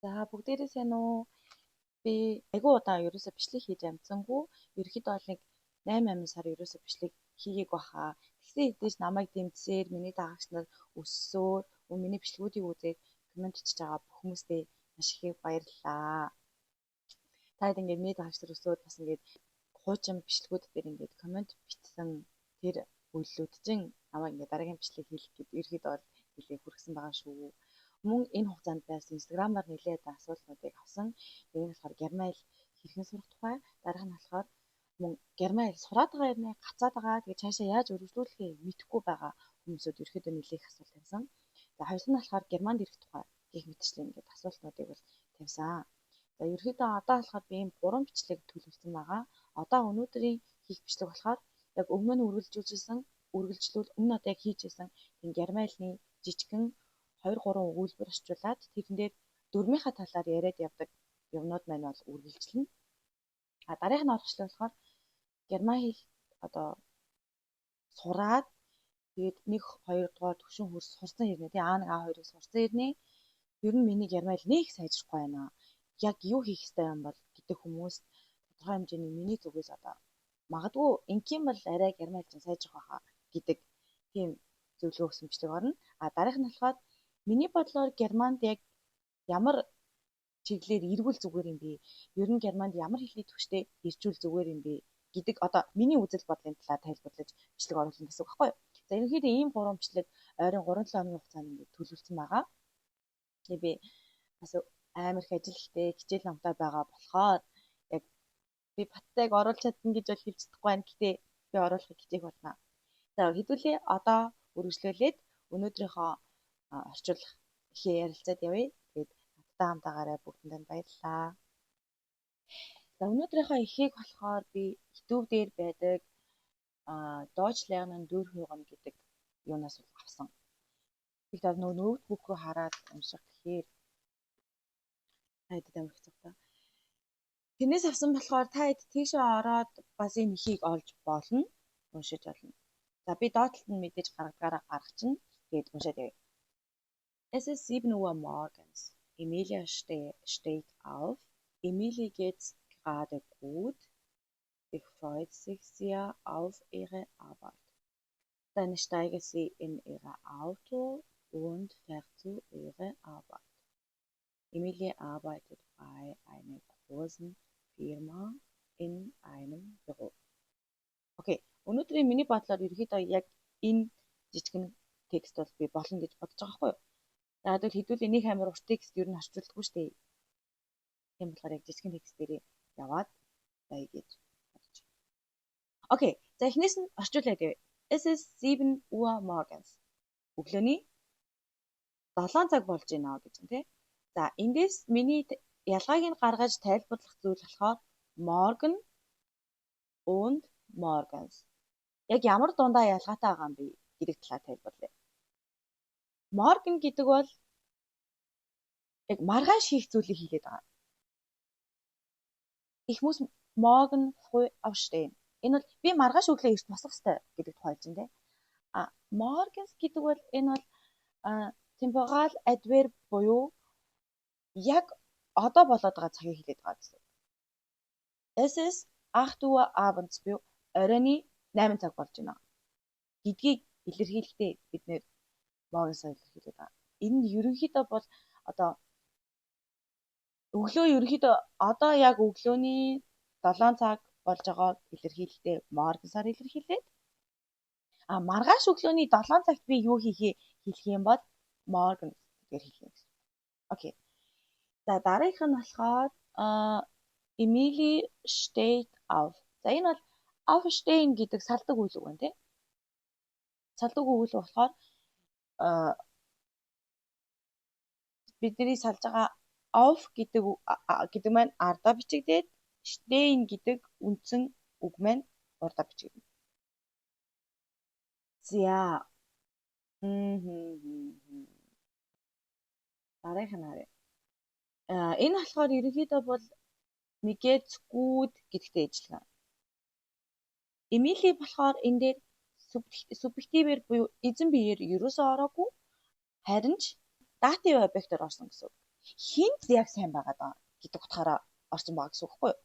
За бүгдээрээ сайн уу? Би айгүй удаа ерөөсө бичлэг хийж амжсангүй. Ерөнхийдөө бол нэг 8 сар ерөөсө бичлэг хийгээг баха. Тэгсэн хэдиж намайг дэмжсээр миний дагагч нар өссөөр миний бичлгүүдийг үзээд комент бичиж байгаа бүх хүмүүстээ маш их баярлалаа. Таад ингээд миний дагагч нар өсөөд бас ингээд хуучин бичлгүүд дээр ингээд комент бичсэн тэр үйллүүд чинь намайг ингээд дараагийн бичлэг хийх гээд ерөөхдөө бол хэлээ хүргэсэн байгаа шүү. Мөн энэ хугацаанд байсан инстаграмаар нэлээд асуултуудыг авсан. Нэг нь болохоор герман хэл хэрхэн сурах тухай, дараах нь болохоор мөн герман хэл сураад байгаа юм яа, гацаад байгаа. Тэгээ цаашаа яаж өргөжлүүлэхээ мэдэхгүй байгаа хүмүүсүүд ерөөхдөө нэлээд их асуулт тавьсан. За хоёр нь болохоор германд ирэх тухай гэх мэтчлэн ингээд асуултуудыг бол тавьсан. За ерөөхдөө одоо болохоор би ийм 3 бичлэг төлөвлөсөн байгаа. Одоо өнөөдрийн хийх бичлэг болохоор яг өмнө нь үргэлжлүүл өмнө одоо яг хийж байсан тийм герман хэлний жижигхэн 2-3 өгүүлбэр орчуулад тэрнээр дөрмийнхаа талаар яриад явдаг юмнууд маань бол үргэлжлэнэ. Дараах нь орохчлаа болохоор герман хэл одоо сураад тэгээд 1 2 дугаар төвшин хурс сурсан хэрнээ тий А1 А2-ыг сурсан хэрнээ ер нь миний герман хэл нэг сайжрахгүй байна. Яг юу хийх ёстой юм бол гэдэг хүмүүс тодорхой хэмжээний миний зүгээс одоо магадгүй ингийн бол арай герман хэл чинь сайжрах байхаа гэдэг тийм зөвлөгөө өгсөн бичлэг орно. Дараах нь болохоор миний бодлоор германд яг ямар чиглэлээр эргүүл зүгээр юм бэ? Ер нь германд ямар хэлний төвштэй иржүүл зүгээр юм бэ гэдэг одоо миний үзэл бодлын талаар тайлбарлаж бичлэг оруулна гэсэн үг байхгүй юу? За ерөнхийдөө ийм 3 бичлэг ойрын 3-7 хоногийн хугацаанд ингээд төлөвлөсөн байгаа. Тэгээ би бас амар их ажил ихтэй хичээл намтай байгаа болохоор яг би баттайг оруулж чадна гэж бол хэлж чадахгүй байна. Гэтэ би оруулахыг хичээх болно. За хэдүүлээ одоо үргэлжлүүлээд өнөөдрийнхөө орчуулах ихээ ярилцаад явъя. Тэгээд надтай хамтаагаараа бүгдэнд баярлалаа. За өнөөдрийнхөө ихийг болохоор би YouTube дээр байдаг Deutsch lernen durch hören гэдэг юунаас авсан. Би тэр ноутбук руу хараад унших гэхээр таад амар хэцүү та. Тэрнээс авсан болохоор та хэд тийшээ ороод бас энэ ихийг олж болно. Уншиж болно. За би доотлолт нь мэдээж гаргадгаараа гаргачихна. Тэгээд уншаад явъя. Es ist 7 Uhr morgens. Emilia steht auf. Emilie geht's gerade gut. Sie freut sich sehr auf ihre Arbeit. Dann steigt sie in ihr Auto und fährt zu ihrer Arbeit. Emilie arbeitet bei einer großen Firma in einem Büro. Окей. Өнөөдрийн миний бодлоор ерөөхдөө яг энэ жижигхэн текст бол би болно гэж бодож байгаа хгүй юу? За тэгвэл хэдүүлээ нэг амар урт текст ер нь орчуулдаггүй шүү дээ. Тийм болохоор яг жижигхэн текст дээрээ яваад бай гэж бодож байна. Окей. За эхнээс нь орчуулаад явъя. Es ist 7 Uhr morgens. Өглөөний 7 цаг болж байна гэж байна тий. За эндээс миний ялгааг нь гаргаж тайлбарлах зүйл болохоор morgen und morgens. Яг ямар дундаа ялгаатай байгаа юм бэ гэдэг талаар тайлбарлая. Morgen гэдэг бол яг маргааш хийх зүйлийг хэлээд байгаа. Ich muss morgen früh aufstehen. Энэ бол би маргааш өглөө эрт босох ёстой гэдэг тухай чинь тий. Morgens гэдэг бол энэ бол temporal adverb буюу яг одоо болоод байгаа цагийг хэлээд байгаа гэсэн. Es ist 8 Uhr abends буюу оройны 8 цаг болж байна гэдгийг илэрхийлэхдээ бид нэр morgens илэрхийлээд байгаа. Энэ нь ерөнхийдөө бол одоо өглөө ерөнхийдөө одоо яг өглөөний 7 цаг болж байгааг илэрхийлэхдээ morgens-аар илэрхийлээд маргааш өглөөний 7 цагт би юу хийхээ хэлэх юм бол morgen гэгээр хэлнэ гэсэн. Окей. За дараагийнх нь болохоор Emily steht auf. За энэ бол aufstehen гэдэг салдаг үйл үг байна тий. Салдаг үйл үг болохоор бидний салж байгаа auf гэдэг маань ардаа бичигдээд stehen гэдэг үндсэн үг маань урдаа бичигдэнэ. За. Дараагийнх нь харъя. Энэ болохоор ерөнхийдөө бол mir geht's gut гэдэгтэй ижилхэн. Эмили болохоор энэ дээр субъективээр буюу эзэн биеэр ерөөсөө ороогүй харин ч датив объектоор орсон гэсэн үг. хинт яг сайн байгаа даа гэдэг утгаараа орсон байгаа гэсэн үг байхгүй юу?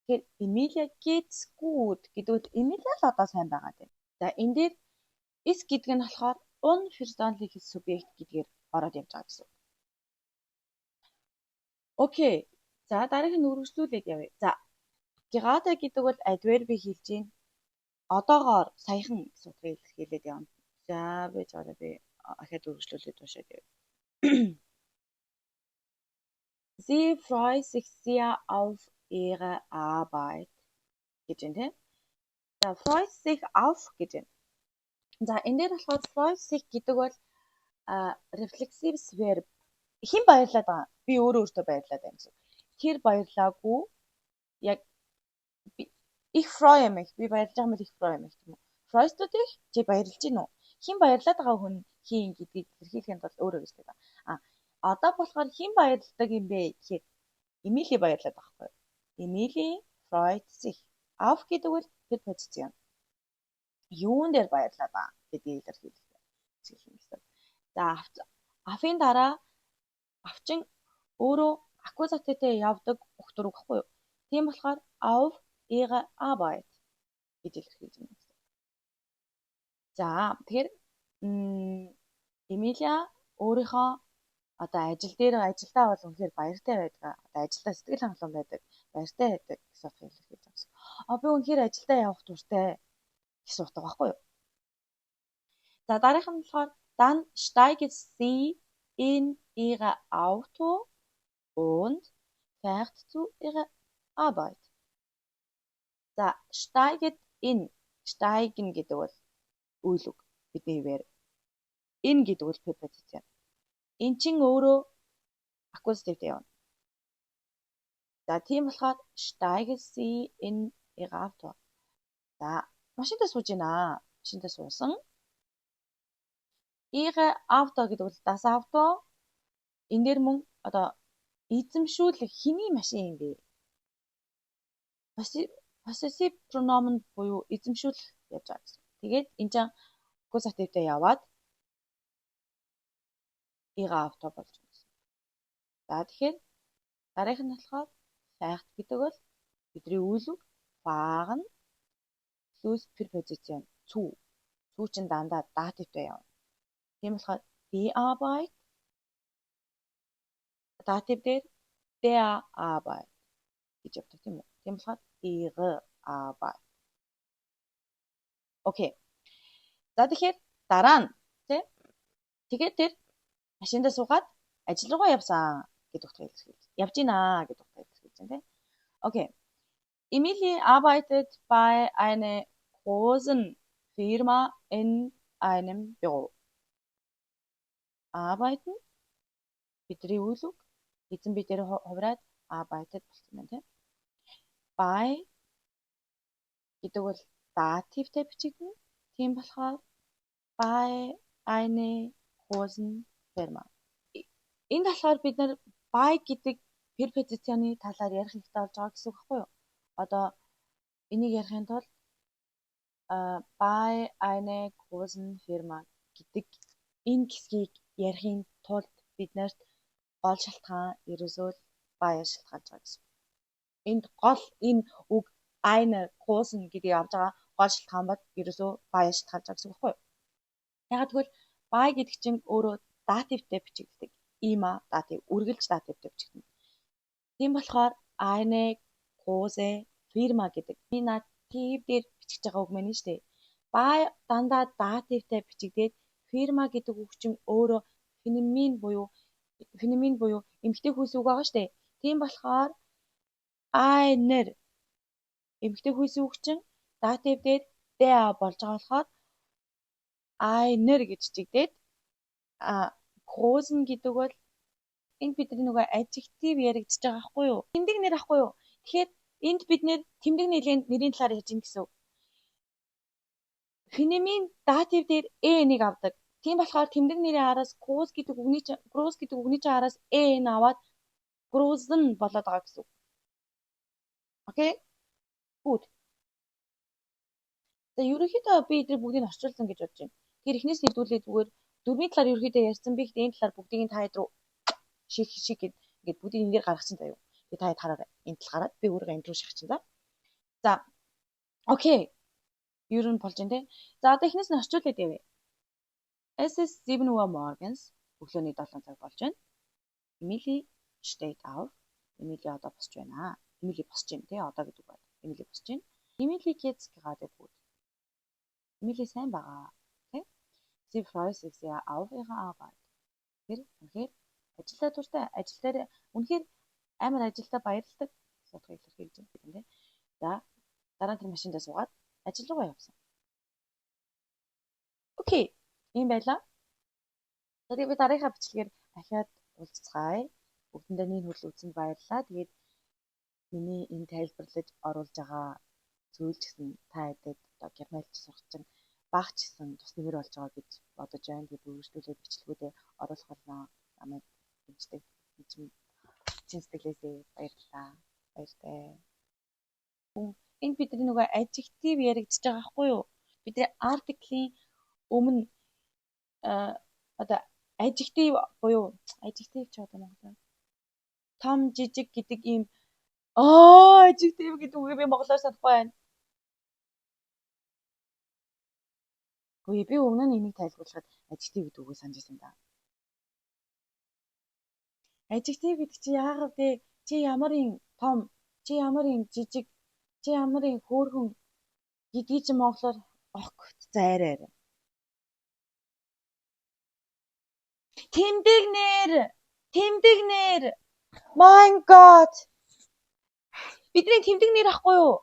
Тэгэхээр Emilia geht's gut гэдэг нь Emilia л одоо сайн байгаа дээ. За энэ дээр is гэдэг нь болохоор unverständliches Subjekt гэдгээр ороод явж байгаа гэсэн үг. Окей. За дараагийн нь үргэлжлүүлээд явъя. За gerade гэдэг бол adverb-ийг хэлж гин. Одоогоор саяхан гэсэн утгыг илэрхийлээд явна. За би ахад үргэлжлүүлээд уншаад явъя. Sie freut sich sehr auf ihre Arbeit гэж байна тийм. За freut sich auf гэж байна. За энэ дээр болохоор freut sich гэдэг бол reflexive verb. Хэн баярлаад байгаа? Би өөртөө баярлаад байна гэсэн. Тэр баярлаагүй яг их freue mich. Би баярлаж байгаа мэл их freue mich юм уу? Freust du dich? Чи баярлж гин үү? Хэн баярлаад байгаа хүн хин гэдгийг илэрхийлэхэд бол өөрөө гэж байна. Одоо болохоор хэн баярлдаг юм бэ гэхээр Эмили баярлаад байгаа байхгүй юу? Эмили freut sich. Auf гэдэг бол тэр позицион. Юун дээр баярлаад байгаа гэдгийг илэрхийлэх юм гэсэн. За афын дараа авчин өөрөө аккузативтэй явдаг өгтөр үг байхгүй юу? Тийм болохоор auf ihre Arbeit гэж илэрхийлж байна. За тэгэхээр Эмилия өөрийнхөө одоо ажил дээр ажилдаа бол үнэхээр баяртай байдаг. Одоо ажилдаа сэтгэл хангалуун байдаг, баяртай байдаг гэсэн утгыг илэрхийлж байгаа. Би үнэхээр ажилдаа явах дуртай гэсэн утга байхгүй юу? За дараагийнх нь болохоор dann steigt sie in ihre Auto und fährt zu ihrer Arbeit. За steigen гэдэг бол үйл үг бидний хэвээр. In гэдэг бол препозицион. Эн чин өөрөө аккузативтэй явна. За тийм болохоор steigen sie in ihre Auto. За машинтаа сууж байна. Машинтаа суусан. Ihre Auto гэдэг бол das Auto. Энэ дэр мөн одоо эзэмшүүлэх хэний машин юм бэ? Possessive pronoun буюу эзэмшүүлэх яаж байгаа гэсэн. Тэгээд энэ ч аккузативтэй яваад ihre Auto болж байна. За тэгэхээр дараах нь болохоор fährt гэдэг бол бидний үйл үг fahren plus preposition zu. Zu чинь дандаа дативтэй явна. Тийм болохоор die Arbeit датив дээр der Arbeit гэж явдаг тийм үү? Тийм болохоор ihre Arbeit. Окей. За тэгэхээр дараа нь тэгээд тэр машиндаа суугаад ажил руугаа явсан гэдэг утгыг илэрхийлж. Явж гинэ гэдэг утгыг илэрхийлж байна тийм. Окей. Emily arbeitet bei einer großen Firma in einem Büro. Arbeiten бидний үйл үг эзэн би дээр хувраад arbeitet болсон байна тийм. Bei гэдэг бол дативтэй бичигдэнэ. Тийм болохоор bei einer großen Firma. Энд болохоор бид нар by гэдэг препозиционы талаар ярих хэрэгтэй болж байгаа гэсэн үг байхгүй юу? Одоо энийг ярихын тулд by eine großen Firma гэдэг энэ хэсгийг ярихын тулд биднэрт гол шалтгаан ерөөсөө by шалтгаалж байгаа гэсэн. Энд гол энэ үг eine großen гэдэг явж байгаа гол шалтгаан бол ерөөсөө by шалтгаалж байгаа гэсэн үг байхгүй юу? Яг тэгвэл by гэдэг чинь өөрөө дативтэй бичигддэг. Има датив үргэлж дативтэй бичигдэнэ. Тийм болохоор eine große Firma гэдэг би натив дээр бичиж байгаа үг мэн шүү дээ. By дандаа дативтэй бичигдээд firma гэдэг үг чинь өөрөө феминин буюу эмэгтэй хүйс үг байгаа шүү дээ. Тийм болохоор einer эмэгтэй хүйс үг чинь датив дээр der болж байгаа болохоор einer гэж чигдээд großen гэдэг бол энд бидний нөгөө adjective яригдчихэж байгаа байхгүй юу? Тэмдэг нэр ахгүй юу? Тэгэхээр энд бид тэмдэг нэрийн талаар ярьж ин гэсэн. Феминин датив дээр нэг авдаг. Тийм болохоор тэмдэг нэрийн араас groß гэдэг үгний чинь араас н аваад großen болоод байгаа гэсэн. Окей? Good. За ерөнхийдөө би эдгээр бүгдийг орчуулсан гэж бодож байна. Тэгэхээр эхнээс нь хэдүүлээ зүгээр дөрвийн талаар ерөнхийдөө ярьсан би гэхдээ энэ талаар бүгдийг та хэд рүү шиг ингээд бүгдийг ингээд гаргасан заяа. Тэгээ та хараарай. Энд тал гараад би өөрөө энд рүү шахачин за. За. Окей. Ер нь болж байна те. За одоо эхнээс нь орчуулад явъя. SS 7 Morgens өглөөний 7 цаг болж байна. Emily steht auf. Emily одоо босч байна. Emily босч байна те. Одоо гэдэг байна. Emily босч байна. Emily geht's gerade gut. Emily сайн байгаа. Тэ? Sie freut sich sehr auf ihre Arbeit. Тэр үнэхээр ажиллаа дуртай, ажил дээр үнэхээр амар ажилдаа баярлдаг. Суудгыг илэрхийлж байна тийм. За дараа нь тэр машиндаа суугаад ажил руугаа явсан. Окей. Ийм байлаа. Тэгээд би дараагийн бичлэгээр дахиад уулзцгаая. Бүгдэндээ нэг хүрэл үзсэнд баярлалаа. Тэгээд миний энэ тайлбарлаж оруулж байгаа зүйл ч гэсэн та хэдэд одоо германч сурах чинь багч гэсэн тус нэмэр болж байгаа гэж бодож байна. Тэгээд үргэлжлүүлээд бичлэгүүдээ оруулах болно. Намайг дэмждэг. Чин сэтгэлээсээ баярлалаа. Баяртай. Энэ бидний нөгөө adjective яригдчихэж байгаа байхгүй юу? Бидний article-ийн өмнө одоо adjective буюу adjective ч одоо монголоор том жижиг гэдэг ийм adjective гэдэг үгийг би монголоор санахгүй байна. Үгүй би өмнө нь энийг тайлбарлахад adjective гэдэг үгийг санаж байсан да. Adjective гэдэг чи яагаад вэ? Чи ямарын том, чи ямарын жижиг, чи ямарын хөөрхөн гэдгийг чи монголоор огт зайраар. Тэмдэг нэр. My God. Бидний тэмдэг нэр ахгүй юу?